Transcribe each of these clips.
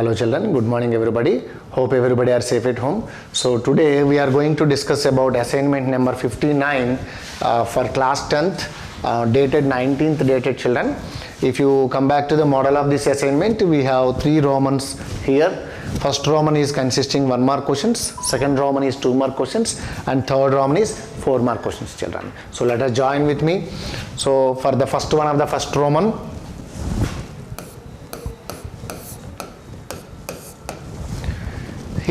Hello children, good morning everybody. Hope everybody are safe at home. So today we are going to discuss about assignment number 59 for class 10th dated 19th dated children. If you come back to the model of this assignment, we have 3 Romans here. First Roman is consisting 1 mark questions, second Roman is 2 mark questions, and third Roman is 4 mark questions children. So let us join with me. So for the first one of the first Roman,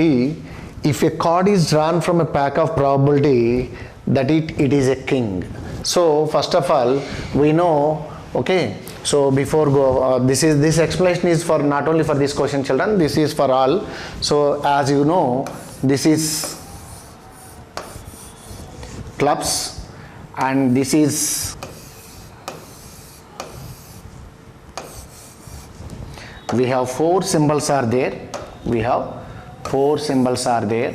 if a card is drawn from a pack of probability that it is a king. So first of all we know, okay, so before go this explanation is for not only for this question children, this is for all. So as you know, this is clubs and this is we have 4 symbols are there. We have 4 symbols are there.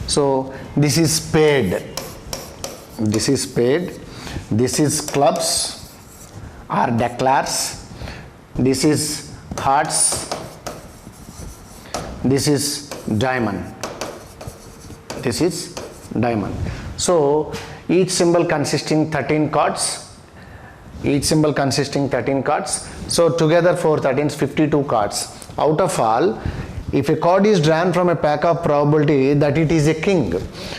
So this is spade, this is spade, this is clubs or declares, this is hearts, this is diamond, this is diamond. So each symbol consisting 13 cards, each symbol consisting 13 cards. So together 4 13s 52 cards. Out of all, if a card is drawn from a pack of probability that it is a king,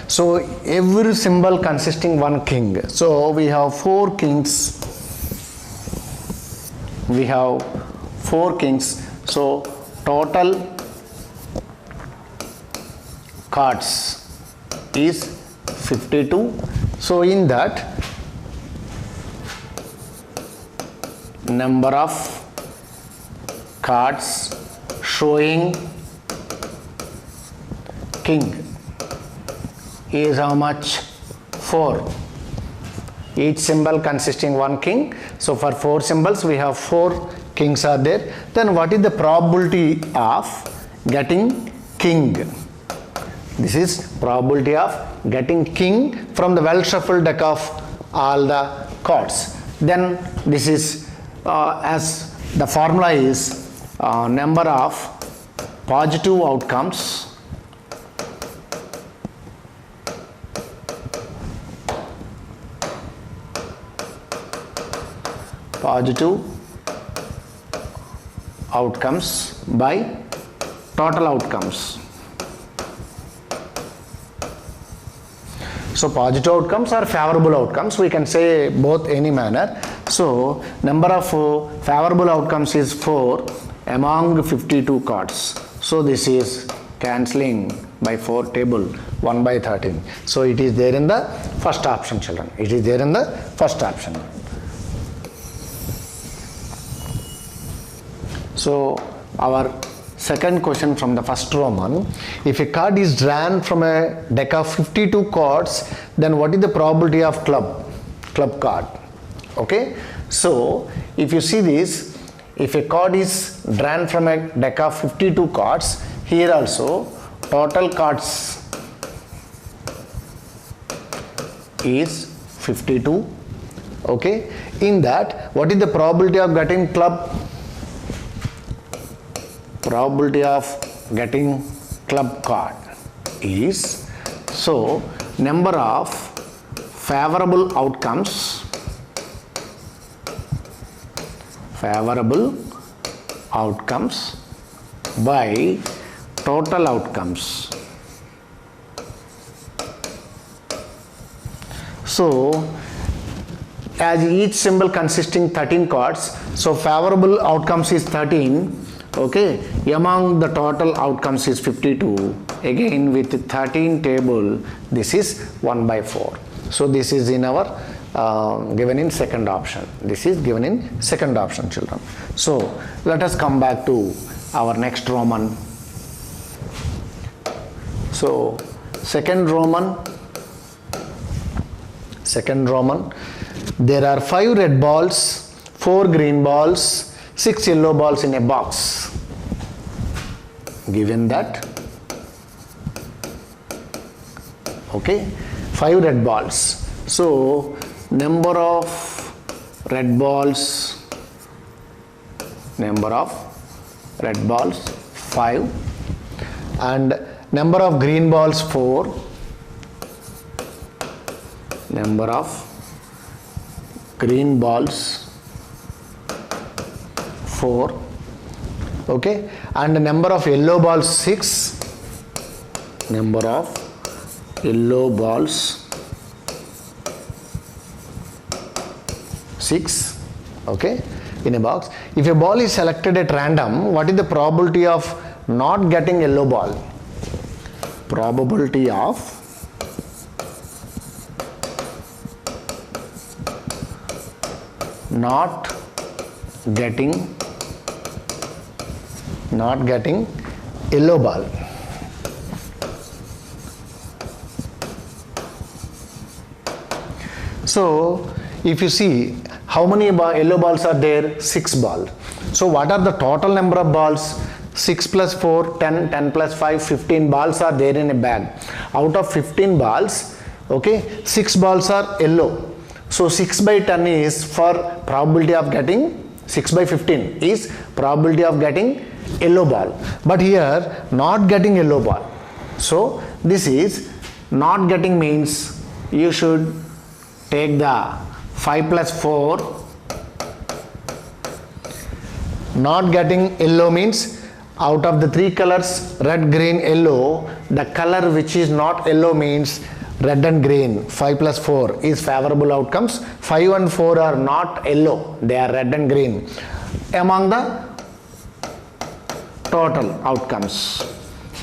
so every symbol consisting 1 king. So we have 4 kings, we have 4 kings. So total cards is 52. So in that, number of cards showing king is how much? 4. Each symbol consisting 1 king. So for 4 symbols we have 4 kings are there. Then what is the probability of getting king? This is probability of getting king from the well shuffled deck of all the cards. Then this is as the formula is number of positive outcomes by total outcomes. So positive outcomes or favorable outcomes, we can say both any manner. So number of favorable outcomes is 4 among 52 cards. So this is cancelling by 4 table 1 by 13. So it is there in the first option children. It is there in the first option. So our second question from the first Roman, if a card is drawn from a deck of 52 cards, then what is the probability of club card? Okay, so if you see this, if a card is drawn from a deck of 52 cards, here also total cards is 52. Okay, in that what is the probability of getting club? Probability of getting club card is, so number of favorable outcomes by total outcomes. So as each symbol consisting 13 cards, so favorable outcomes is 13. Okay, among the total outcomes is 52. Again with 13 table, this is 1 by 4. So this is in our given in second option. This is given in second option children. So let us come back to our next Roman. So second Roman, there are 5 red balls, 4 green balls, 6 yellow balls in a box. Given that, okay, 5 red balls. So number of red balls number of red balls 5, and number of green balls 4, number of green balls 4, okay, and number of yellow balls 6, number of yellow balls 6, okay, in a box. If a ball is selected at random, what is the probability of not getting yellow ball? Probability of not getting yellow ball. So if you see how many yellow balls are there, 6 balls. So what are the total number of balls? 6 plus 4, 10, 10 plus 5, 15 balls are there in a bag. Out of 15 balls, okay, 6 balls are yellow. So 6 by 10 is for probability of getting, 6 by 15 is probability of getting yellow ball. But here not getting yellow ball. So this is not getting means you should take the 5 plus 4. Not getting yellow means out of the 3 colors, red, green, yellow, the color which is not yellow means red and green. 5 plus 4 is favorable outcomes. 5 and 4 are not yellow, they are red and green. Among the total outcomes.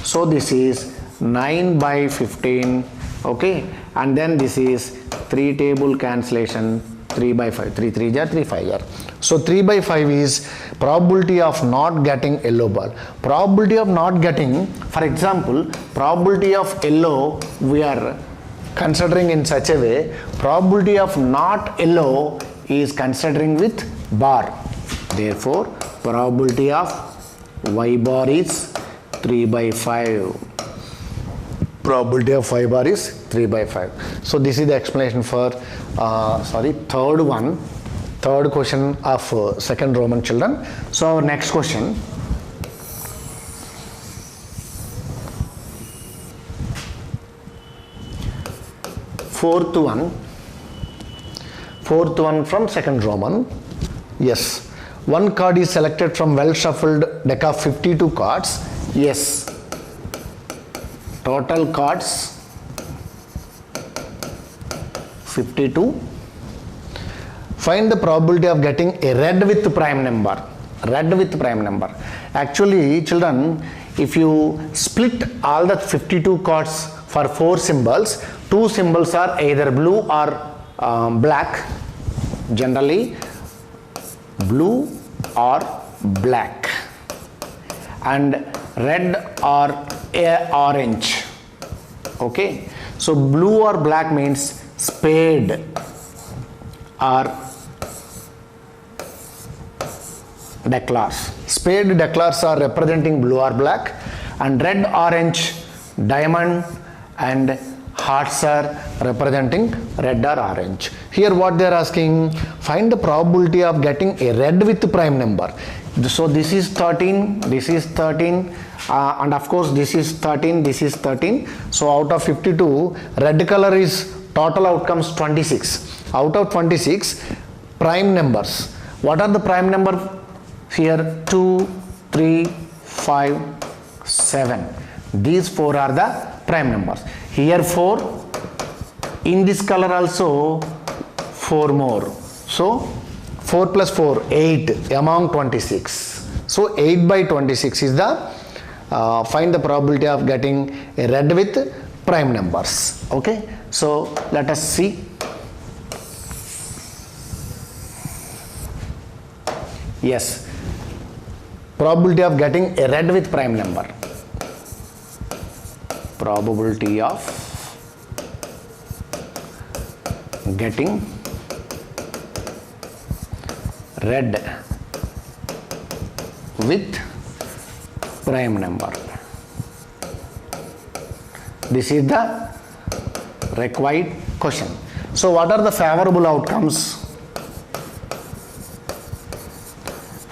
So this is 9 by 15, okay, and then this is 3 table cancellation, 3 by 5, 3 3 jar, 3 5 jar. So 3 by 5 is probability of not getting yellow ball. Probability of not getting, for example, probability of yellow we are considering in such a way, probability of not yellow is considering with bar. Therefore, probability of y bar is 3 by 5. Probability of y bar is 3 by 5. So this is the explanation for third question of second Roman children. So our next question. Fourth one from second Roman. Yes. One card is selected from well shuffled deck of 52 cards. Yes. Total cards 52. Find the probability of getting a red with prime number. Red with prime number. Actually, children, if you split all the 52 cards for 4 symbols, 2 symbols are either blue or black. Generally, blue or black, and red or orange. Okay, so blue or black means spade or declars. Spade declars are representing blue or black, and red, orange, diamond and hearts are representing red or orange. Here what they are asking, find the probability of getting a red with prime number. So this is 13, this is 13, and of course this is 13, this is 13. So out of 52, red color is total outcomes 26. Out of 26, prime numbers. What are the prime number here? 2, 3, 5, 7. These 4 are the prime numbers. Here 4, in this color also 4 more. So 4 plus 4, 8 among 26. So 8 by 26 is the find the probability of getting a red with prime numbers. Okay, so let us see. Yes, probability of getting a red with prime number. Probability of getting red with prime number. This is the required question. So what are the favorable outcomes?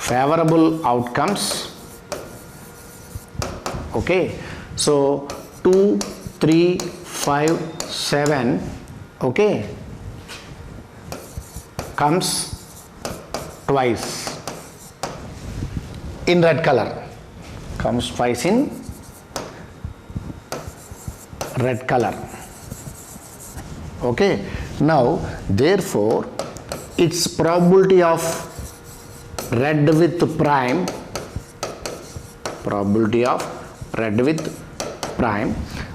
favorable outcomes. Okay, so 2, 3, 5, 7, okay, comes twice in red color, comes twice in red color. Okay, now therefore its probability of red with prime, probability of red with prime,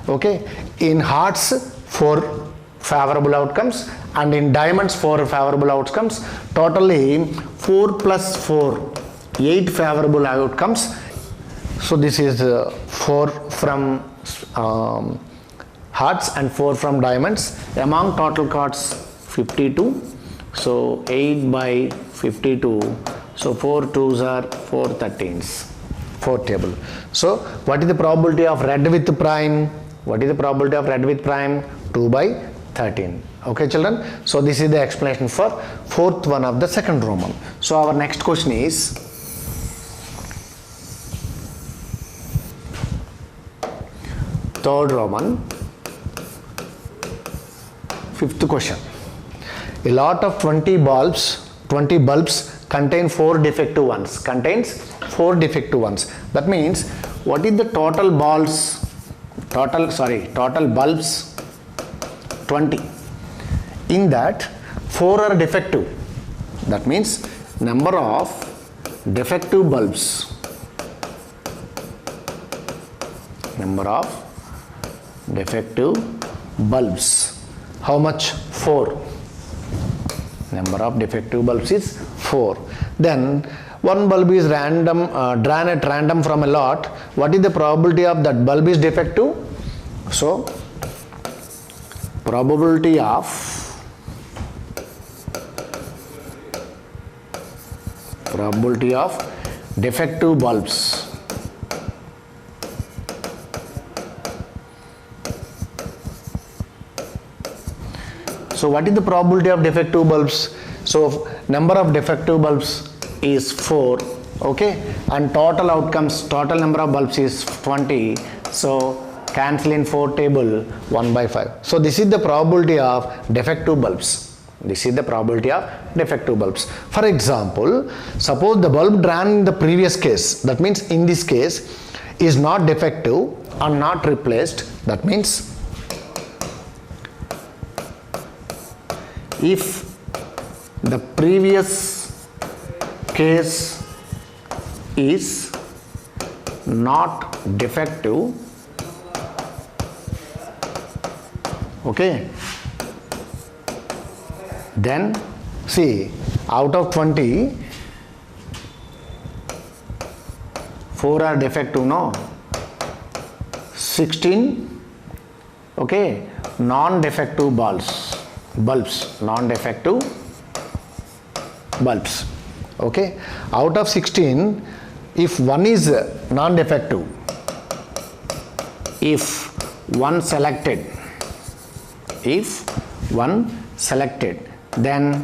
okay, in hearts 4 favorable outcomes and in diamonds 4 favorable outcomes, totally 4 plus 4, 8 favorable outcomes. So this is 4 from hearts and 4 from diamonds. Among total cards 52, so 8 by 52, so 4 2s are 4 13s, 4 table. So what is the probability of red with prime? What is the probability of red with prime? 2 by 13. Okay children, so this is the explanation for fourth one of the second Roman. So our next question is third Roman, fifth question. A lot of 20 bulbs contain 4 defective ones. Contains 4 defective ones. That means what is the total bulbs? Total bulbs 20. In that 4 are defective. That means number of defective bulbs. Number of defective bulbs. How much? 4. Number of defective bulbs is 4. Then one bulb is random, drawn at random from a lot. What is the probability of that bulb is defective? So probability of defective bulbs. So what is the probability of defective bulbs? So number of defective bulbs is 4, okay, and total outcomes, total number of bulbs is 20. So cancel in 4 table 1 by 5. So this is the probability of defective bulbs. This is the probability of defective bulbs. For example, suppose the bulb drawn in the previous case, that means in this case, is not defective or not replaced. That means if the previous case is not defective, okay, then see, out of 20, 4 are defective, no? 16, okay, non-defective bulbs, non-defective bulbs, okay. Out of 16, if one is non-defective, if one selected, then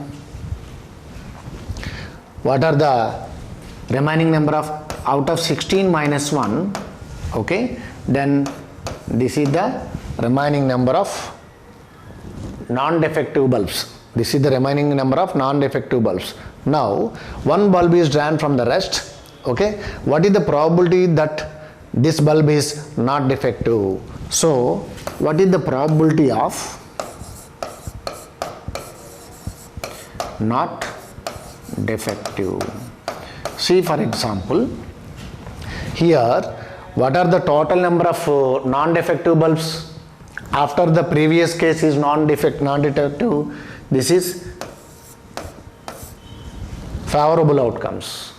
what are the remaining number of, out of 16 minus 1, okay, then this is the remaining number of non-defective bulbs. This is the remaining number of non-defective bulbs. Now one bulb is drawn from the rest, okay. What is the probability that this bulb is not defective? So what is the probability of not defective? See, for example, here what are the total number of non-defective bulbs after the previous case is non-defective? This is favorable outcomes.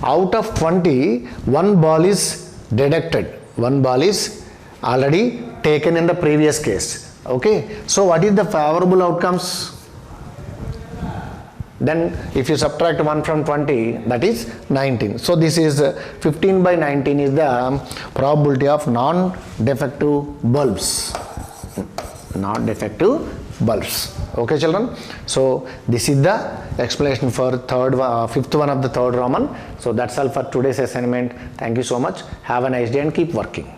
Out of 20, one ball is deducted. One ball is already taken in the previous case, okay. So what is the favorable outcomes? Then if you subtract 1 from 20, that is 19. So this is 15 by 19 is the probability of non-defective bulbs. Not defective bulbs. Okay children, so this is the explanation for fifth one of the third Roman. So that's all for today's assignment. Thank you so much. Have a nice day and keep working.